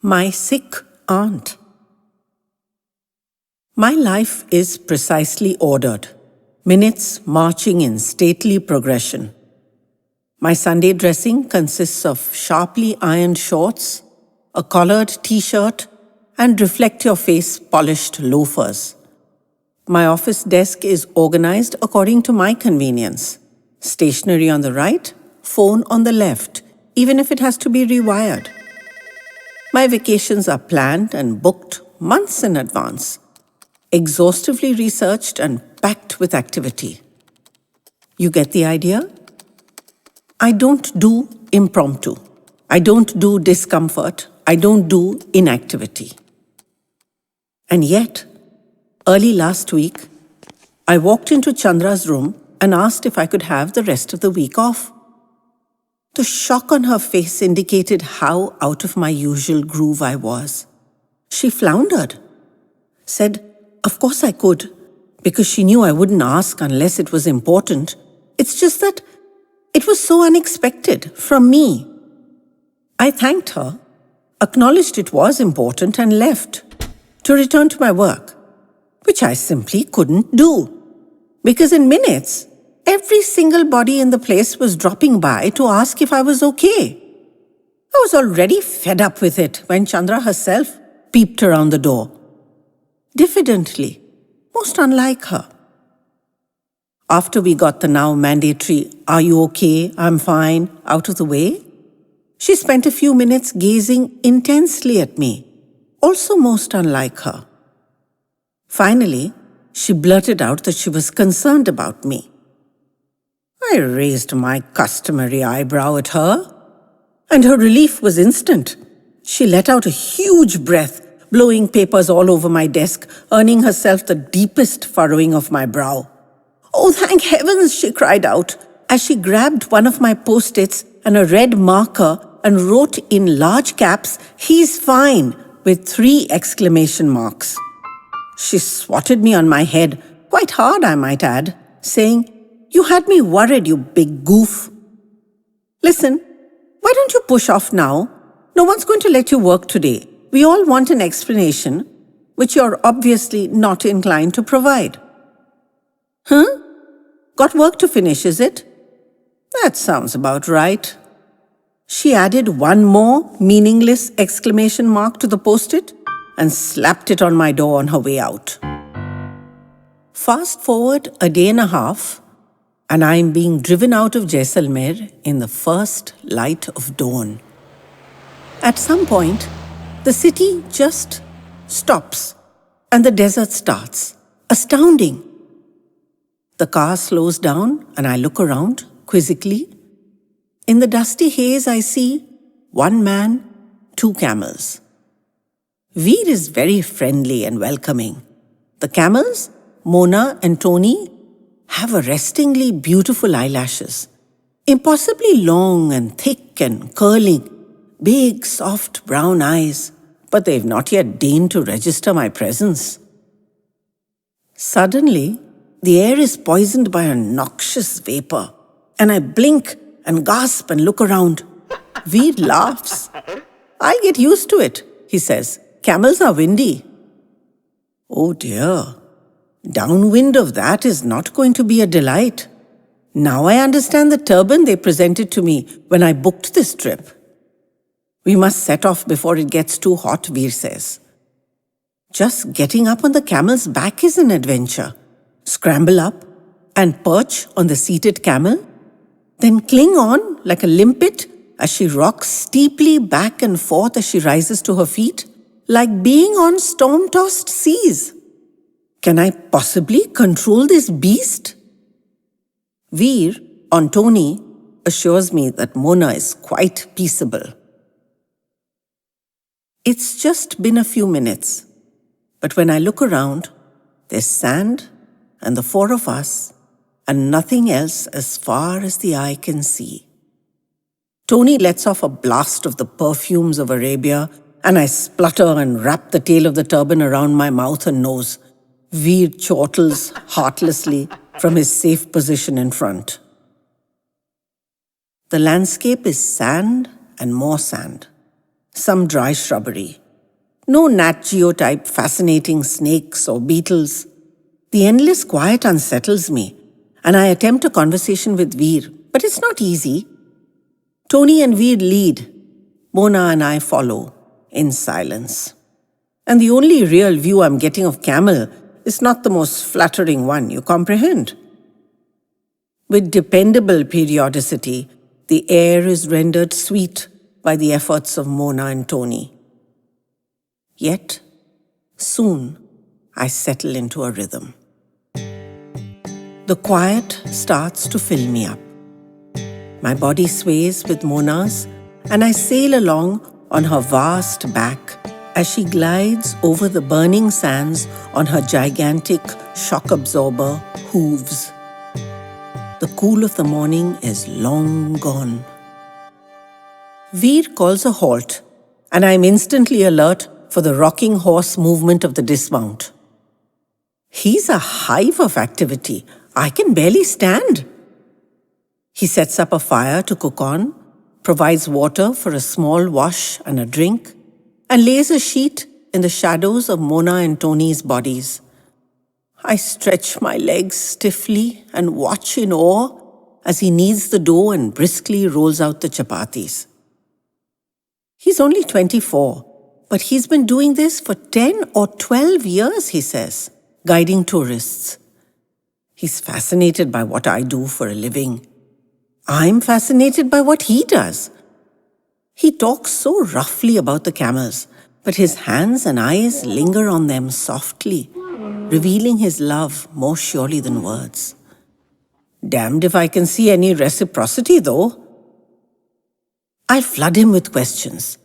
My sick aunt. My life is precisely ordered, minutes marching in stately progression. My Sunday dressing consists of sharply ironed shorts, a collared t-shirt, and reflect-your-face polished loafers. My office desk is organized according to my convenience. Stationery on the right, phone on the left, even if it has to be rewired. My vacations are planned and booked months in advance, exhaustively researched and packed with activity. You get the idea? I don't do impromptu. I don't do discomfort. I don't do inactivity. And yet, early last week, I walked into Chandra's room and asked if I could have the rest of the week off. The shock on her face indicated how out of my usual groove I was. She floundered, said, of course I could, because she knew I wouldn't ask unless it was important. It's just that it was so unexpected from me. I thanked her, acknowledged it was important, and left to return to my work, which I simply couldn't do, because in minutes, every single body in the place was dropping by to ask if I was okay. I was already fed up with it when Chandra herself peeped around the door. Diffidently, most unlike her. After we got the now mandatory, "Are you okay? I'm fine," out of the way, she spent a few minutes gazing intensely at me, also most unlike her. Finally, she blurted out that she was concerned about me. I raised my customary eyebrow at her, and her relief was instant. She let out a huge breath, blowing papers all over my desk, earning herself the deepest furrowing of my brow. "Oh, thank heavens," she cried out, as she grabbed one of my post-its and a red marker and wrote in large caps, "He's fine," with 3 exclamation marks. She swatted me on my head, quite hard I might add, saying, "You had me worried, you big goof. Listen, why don't you push off now? No one's going to let you work today. We all want an explanation, which you're obviously not inclined to provide." Huh? Got work to finish, is it? That sounds about right. She added one more meaningless exclamation mark to the post-it and slapped it on my door on her way out. Fast forward a day and a half, and I'm being driven out of Jaisalmer in the first light of dawn. At some point, the city just stops and the desert starts. Astounding. The car slows down and I look around quizzically. In the dusty haze, I see 1 man, 2 camels. Veer is very friendly and welcoming. The camels, Mona and Tony, have arrestingly beautiful eyelashes, impossibly long and thick and curling, big, soft brown eyes, but they've not yet deigned to register my presence. Suddenly, the air is poisoned by a noxious vapor, and I blink and gasp and look around. Veer laughs. "I'll get used to it," he says. "Camels are windy." Oh dear. Downwind of that is not going to be a delight. Now I understand the turban they presented to me when I booked this trip. We must set off before it gets too hot, Veer says. Just getting up on the camel's back is an adventure. Scramble up and perch on the seated camel, then cling on like a limpet as she rocks steeply back and forth as she rises to her feet, like being on storm-tossed seas. Can I possibly control this beast? Veer, on Tony, assures me that Mona is quite peaceable. It's just been a few minutes, but when I look around, there's sand and the 4 of us, and nothing else as far as the eye can see. Tony lets off a blast of the perfumes of Arabia, and I splutter and wrap the tail of the turban around my mouth and nose. Veer chortles heartlessly from his safe position in front. The landscape is sand and more sand. some dry shrubbery. No Nat Geo type fascinating snakes or beetles. The endless quiet unsettles me, and I attempt a conversation with Veer, but it's not easy. Tony and Veer lead. Mona and I follow, in silence. And the only real view I'm getting of Camel is not the most flattering one, you comprehend? With dependable periodicity, the air is rendered sweet by the efforts of Mona and Tony. Yet, soon, I settle into a rhythm. The quiet starts to fill me up. My body sways with Mona's, and I sail along on her vast back as she glides over the burning sands on her gigantic shock absorber hooves. The cool of the morning is long gone. Veer calls a halt, and I am instantly alert for the rocking horse movement of the dismount. He's a hive of activity. I can barely stand. He sets up a fire to cook on, provides water for a small wash and a drink, and lays a sheet in the shadows of Mona and Tony's bodies. I stretch my legs stiffly and watch in awe as he kneads the dough and briskly rolls out the chapatis. He's only 24, but he's been doing this for 10 or 12 years, he says, guiding tourists. He's fascinated by what I do for a living. I'm fascinated by what he does. He talks so roughly about the camels, but his hands and eyes linger on them softly, revealing his love more surely than words. Damned if I can see any reciprocity, though. I flood him with questions.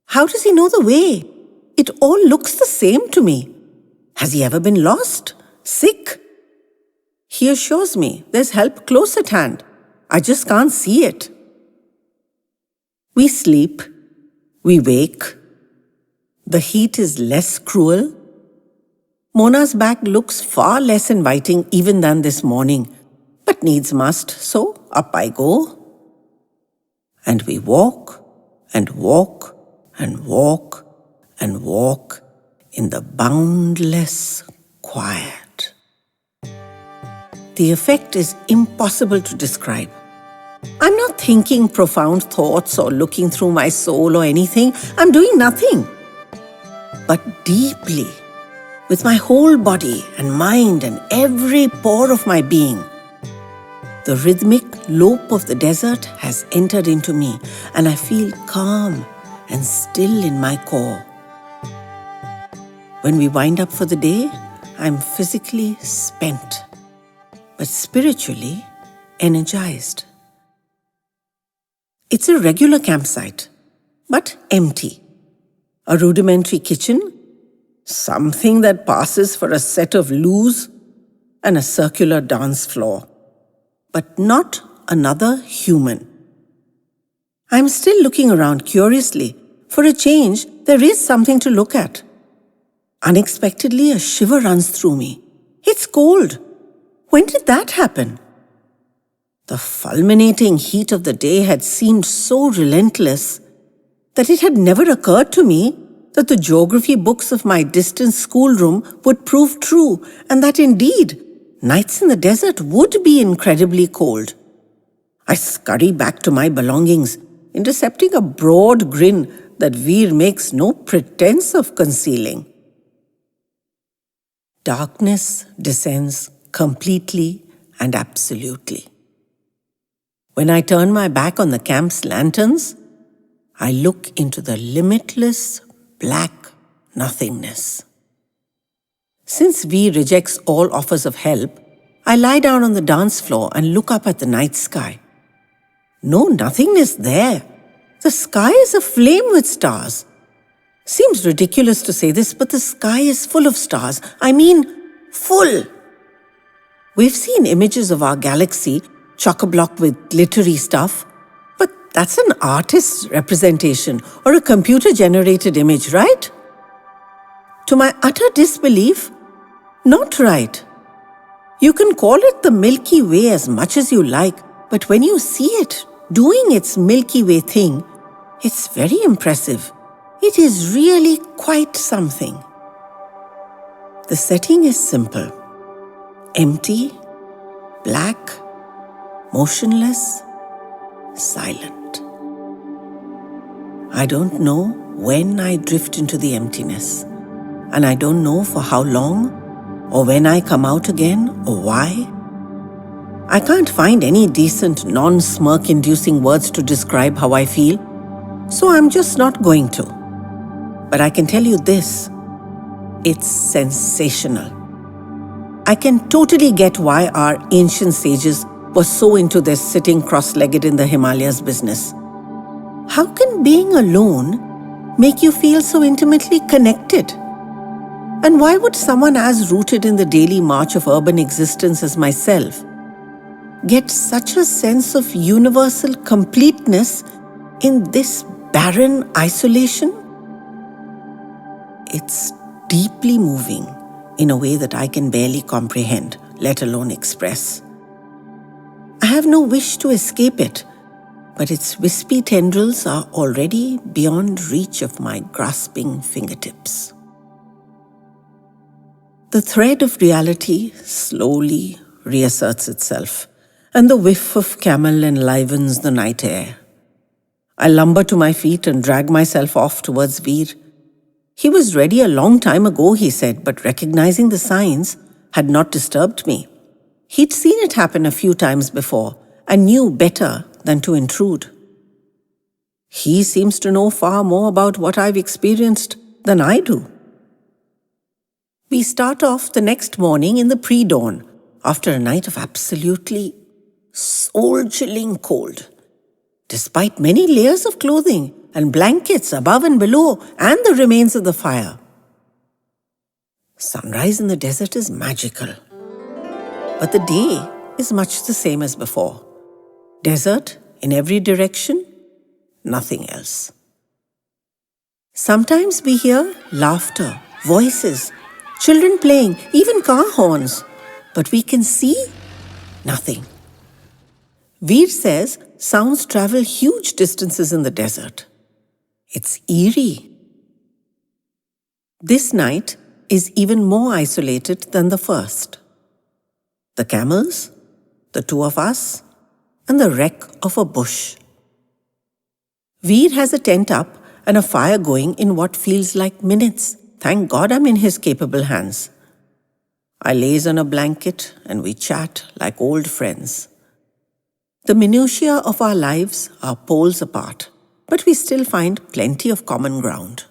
How does he know the way? It all looks the same to me. Has he ever been lost? Sick? He assures me there's help close at hand. I just can't see it. We sleep. We wake. The heat is less cruel. Mona's back looks far less inviting even than this morning, but needs must, so up I go. And we walk and walk and walk and walk in the boundless quiet. The effect is impossible to describe. I'm not thinking profound thoughts or looking through my soul or anything. I'm doing nothing. But deeply, with my whole body and mind and every pore of my being, the rhythmic lope of the desert has entered into me, and I feel calm and still in my core. When we wind up for the day, I'm physically spent, but spiritually energized. It's a regular campsite, but empty. A rudimentary kitchen, something that passes for a set of loos, and a circular dance floor. But not another human. I'm still looking around curiously. For a change, there is something to look at. Unexpectedly, a shiver runs through me. It's cold. When did that happen? The fulminating heat of the day had seemed so relentless that it had never occurred to me that the geography books of my distant schoolroom would prove true, and that indeed, nights in the desert would be incredibly cold. I scurry back to my belongings, intercepting a broad grin that Veer makes no pretense of concealing. Darkness descends completely and absolutely. When I turn my back on the camp's lanterns, I look into the limitless black nothingness. Since Veer rejects all offers of help, I lie down on the dance floor and look up at the night sky. No nothingness there. The sky is aflame with stars. Seems ridiculous to say this, but the sky is full of stars. I mean, full. We've seen images of our galaxy chock-a-block with glittery stuff, but that's an artist's representation or a computer-generated image, right? To my utter disbelief, not right. You can call it the Milky Way as much as you like, but when you see it doing its Milky Way thing, It's very impressive. It is really quite something. The setting is simple. Empty, black, motionless, silent. I don't know when I drift into the emptiness, and I don't know for how long, or when I come out again, or why. I can't find any decent, non-smirk-inducing words to describe how I feel, so I'm just not going to. But I can tell you this, it's sensational. I can totally get why our ancient sages were so into their sitting cross-legged in the Himalayas business. How can being alone make you feel so intimately connected? And why would someone as rooted in the daily march of urban existence as myself get such a sense of universal completeness in this barren isolation? It's deeply moving in a way that I can barely comprehend, let alone express. I have no wish to escape it, but its wispy tendrils are already beyond reach of my grasping fingertips. The thread of reality slowly reasserts itself, and the whiff of camel enlivens the night air. I lumber to my feet and drag myself off towards Veer. He was ready a long time ago, he said, but recognizing the signs had not disturbed me. He'd seen it happen a few times before and knew better than to intrude. He seems to know far more about what I've experienced than I do. We start off the next morning in the pre-dawn after a night of absolutely soul-chilling cold. Despite many layers of clothing and blankets above and below and the remains of the fire. Sunrise in the desert is magical. But the day is much the same as before. Desert in every direction, nothing else. Sometimes we hear laughter, voices, children playing, even car horns, but we can see nothing. Veer says sounds travel huge distances in the desert. It's eerie. This night is even more isolated than the first. The camels, the two of us, and the wreck of a bush. Veer has a tent up and a fire going in what feels like minutes. Thank God I'm in his capable hands. I laze on a blanket and we chat like old friends. The minutiae of our lives are poles apart, but we still find plenty of common ground.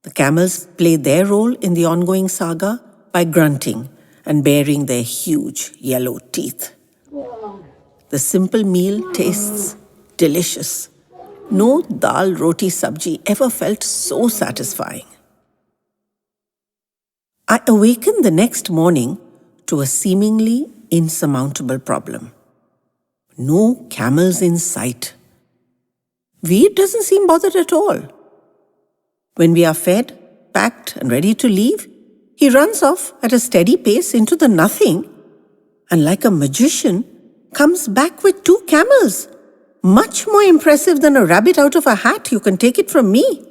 The camels play their role in the ongoing saga by grunting and baring their huge yellow teeth. The simple meal tastes delicious. No dal roti sabji ever felt so satisfying. I awaken the next morning to a seemingly insurmountable problem. No camels in sight. Veer doesn't seem bothered at all. When we are fed, packed and ready to leave, he runs off at a steady pace into the nothing and like a magician comes back with 2 camels. Much more impressive than a rabbit out of a hat, you can take it from me.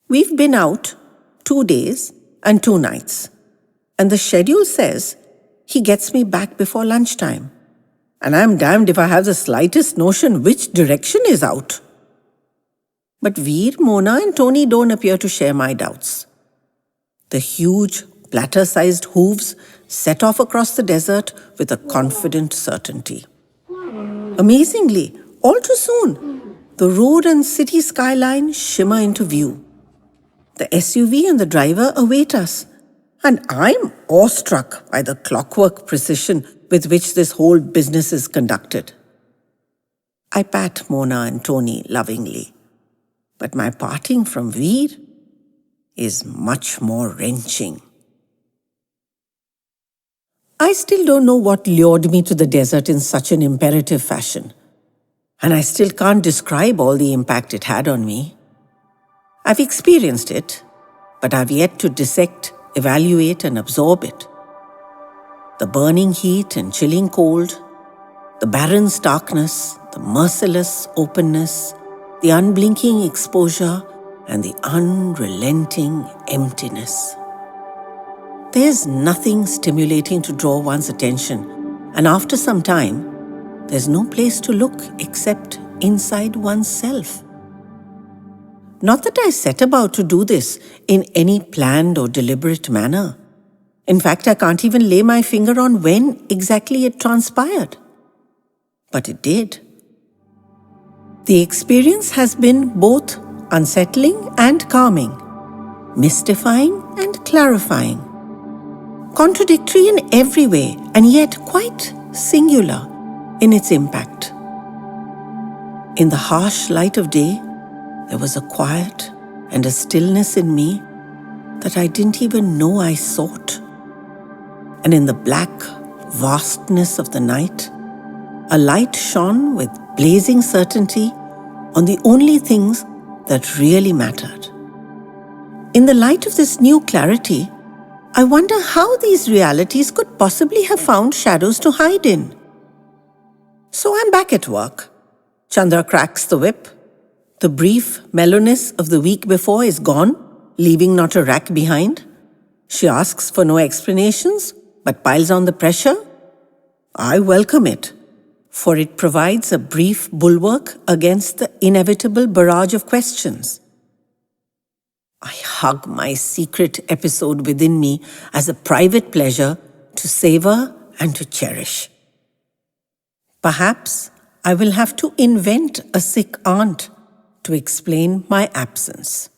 We've been out 2 days and 2 nights, and the schedule says he gets me back before lunchtime. And I'm damned if I have the slightest notion which direction is out. But Veer, Mona and Tony don't appear to share my doubts. The huge, platter-sized hooves set off across the desert with a confident certainty. Amazingly, all too soon, the road and city skyline shimmer into view. The SUV and the driver await us, and I'm awestruck by the clockwork precision with which this whole business is conducted. I pat Mona and Tony lovingly, but my parting from Veer is much more wrenching. I still don't know what lured me to the desert in such an imperative fashion, and I still can't describe all the impact it had on me. I've experienced it, but I've yet to dissect, evaluate, and absorb it. The burning heat and chilling cold, the barren starkness, the merciless openness, the unblinking exposure, and the unrelenting emptiness. There's nothing stimulating to draw one's attention, and after some time, there's no place to look except inside oneself. Not that I set about to do this in any planned or deliberate manner. In fact, I can't even lay my finger on when exactly it transpired. But it did. The experience has been both unsettling and calming, mystifying and clarifying, contradictory in every way and yet quite singular in its impact. In the harsh light of day, there was a quiet and a stillness in me that I didn't even know I sought. And in the black vastness of the night, a light shone with blazing certainty on the only things that really mattered. In the light of this new clarity, I wonder how these realities could possibly have found shadows to hide in. So I'm back at work. Chandra cracks the whip. The brief mellowness of the week before is gone, leaving not a rack behind. She asks for no explanations, but piles on the pressure. I welcome it, for it provides a brief bulwark against the inevitable barrage of questions. I hug my secret episode within me as a private pleasure to savor and to cherish. Perhaps I will have to invent a sick aunt to explain my absence.